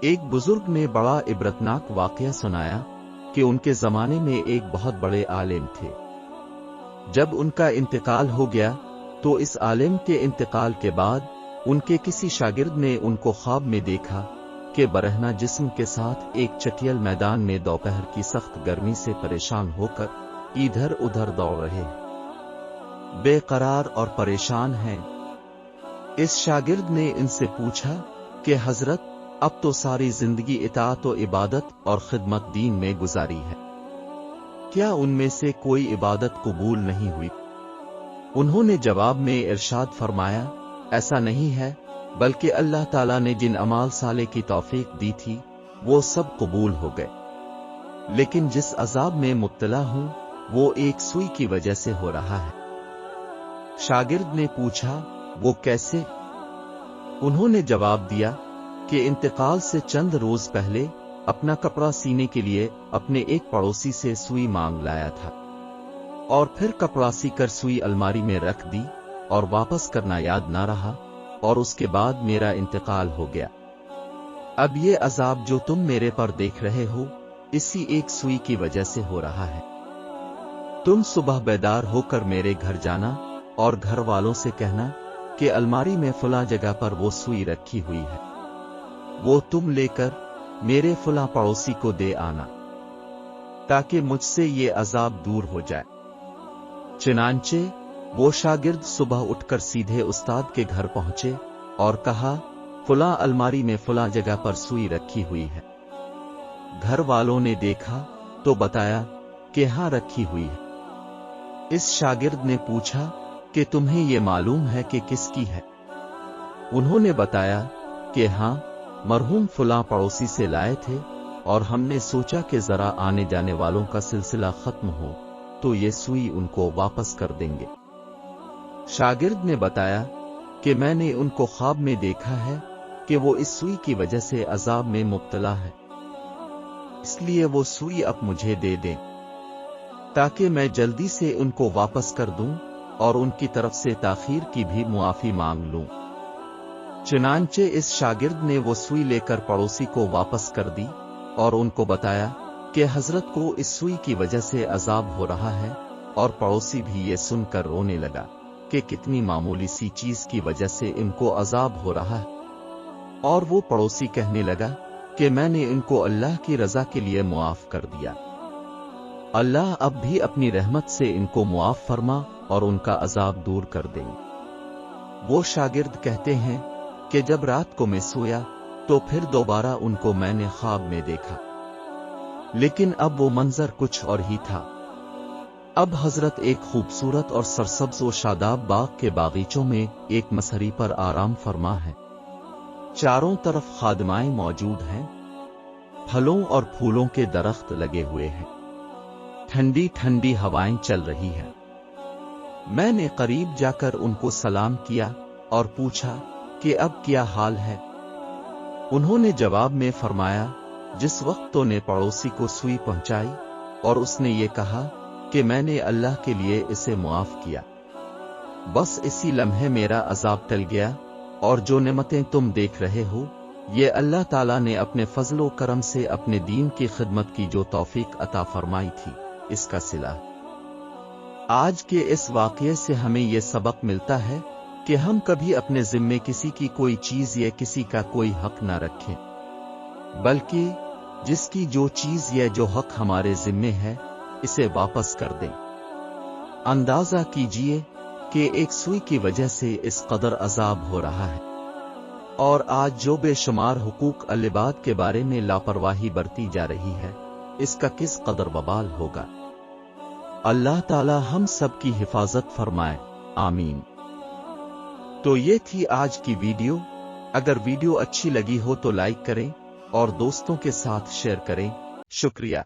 ایک بزرگ نے بڑا عبرتناک واقعہ سنایا کہ ان کے زمانے میں ایک بہت بڑے عالم تھے۔ جب ان کا انتقال ہو گیا تو اس عالم کے انتقال کے بعد ان کے کسی شاگرد نے ان کو خواب میں دیکھا کہ برہنہ جسم کے ساتھ ایک چٹیل میدان میں دوپہر کی سخت گرمی سے پریشان ہو کر ادھر ادھر دوڑ رہے ہیں، بے قرار اور پریشان ہیں۔ اس شاگرد نے ان سے پوچھا کہ حضرت، اب تو ساری زندگی اطاعت و عبادت اور خدمت دین میں گزاری ہے، کیا ان میں سے کوئی عبادت قبول نہیں ہوئی؟ انہوں نے جواب میں ارشاد فرمایا، ایسا نہیں ہے، بلکہ اللہ تعالیٰ نے جن اعمال صالح کی توفیق دی تھی وہ سب قبول ہو گئے، لیکن جس عذاب میں مبتلا ہوں وہ ایک سوئی کی وجہ سے ہو رہا ہے۔ شاگرد نے پوچھا، وہ کیسے؟ انہوں نے جواب دیا کہ انتقال سے چند روز پہلے اپنا کپڑا سینے کے لیے اپنے ایک پڑوسی سے سوئی مانگ لایا تھا، اور پھر کپڑا سی کر سوئی الماری میں رکھ دی اور واپس کرنا یاد نہ رہا، اور اس کے بعد میرا انتقال ہو گیا۔ اب یہ عذاب جو تم میرے پر دیکھ رہے ہو اسی ایک سوئی کی وجہ سے ہو رہا ہے۔ تم صبح بیدار ہو کر میرے گھر جانا اور گھر والوں سے کہنا کہ الماری میں فلاں جگہ پر وہ سوئی رکھی ہوئی ہے، وہ تم لے کر میرے فلاں پڑوسی کو دے آنا تاکہ مجھ سے یہ عذاب دور ہو جائے۔ چنانچہ وہ شاگرد صبح اٹھ کر سیدھے استاد کے گھر پہنچے اور کہا، فلاں الماری میں فلاں جگہ پر سوئی رکھی ہوئی ہے۔ گھر والوں نے دیکھا تو بتایا کہ ہاں رکھی ہوئی ہے۔ اس شاگرد نے پوچھا کہ تمہیں یہ معلوم ہے کہ کس کی ہے؟ انہوں نے بتایا کہ ہاں، مرحوم فلاں پڑوسی سے لائے تھے، اور ہم نے سوچا کہ ذرا آنے جانے والوں کا سلسلہ ختم ہو تو یہ سوئی ان کو واپس کر دیں گے۔ شاگرد نے بتایا کہ میں نے ان کو خواب میں دیکھا ہے کہ وہ اس سوئی کی وجہ سے عذاب میں مبتلا ہے، اس لیے وہ سوئی اب مجھے دے دیں تاکہ میں جلدی سے ان کو واپس کر دوں اور ان کی طرف سے تاخیر کی بھی معافی مانگ لوں۔ چنانچہ اس شاگرد نے وہ سوئی لے کر پڑوسی کو واپس کر دی اور ان کو بتایا کہ حضرت کو اس سوئی کی وجہ سے عذاب ہو رہا ہے، اور پڑوسی بھی یہ سن کر رونے لگا کہ کتنی معمولی سی چیز کی وجہ سے ان کو عذاب ہو رہا ہے، اور وہ پڑوسی کہنے لگا کہ میں نے ان کو اللہ کی رضا کے لیے معاف کر دیا، اللہ اب بھی اپنی رحمت سے ان کو معاف فرما اور ان کا عذاب دور کر دیں۔ وہ شاگرد کہتے ہیں کہ جب رات کو میں سویا تو پھر دوبارہ ان کو میں نے خواب میں دیکھا، لیکن اب وہ منظر کچھ اور ہی تھا۔ اب حضرت ایک خوبصورت اور سرسبز و شاداب باغ کے باغیچوں میں ایک مسہری پر آرام فرما ہے، چاروں طرف خادمائیں موجود ہیں، پھلوں اور پھولوں کے درخت لگے ہوئے ہیں، ٹھنڈی ٹھنڈی ہوائیں چل رہی ہیں۔ میں نے قریب جا کر ان کو سلام کیا اور پوچھا کہ اب کیا حال ہے؟ انہوں نے جواب میں فرمایا، جس وقت تو نے پڑوسی کو سوئی پہنچائی اور اس نے یہ کہا کہ میں نے اللہ کے لیے اسے معاف کیا، بس اسی لمحے میرا عذاب ٹل گیا، اور جو نعمتیں تم دیکھ رہے ہو یہ اللہ تعالیٰ نے اپنے فضل و کرم سے اپنے دین کی خدمت کی جو توفیق عطا فرمائی تھی اس کا صلہ۔ آج کے اس واقعے سے ہمیں یہ سبق ملتا ہے کہ ہم کبھی اپنے ذمے کسی کی کوئی چیز یا کسی کا کوئی حق نہ رکھیں، بلکہ جس کی جو چیز یا جو حق ہمارے ذمے ہے اسے واپس کر دیں۔ اندازہ کیجئے کہ ایک سوئی کی وجہ سے اس قدر عذاب ہو رہا ہے، اور آج جو بے شمار حقوق العباد کے بارے میں لاپرواہی برتی جا رہی ہے اس کا کس قدر وبال ہوگا۔ اللہ تعالی ہم سب کی حفاظت فرمائے، آمین۔ تو یہ تھی آج کی ویڈیو۔ اگر ویڈیو اچھی لگی ہو تو لائک کریں اور دوستوں کے ساتھ شیئر کریں۔ شکریہ۔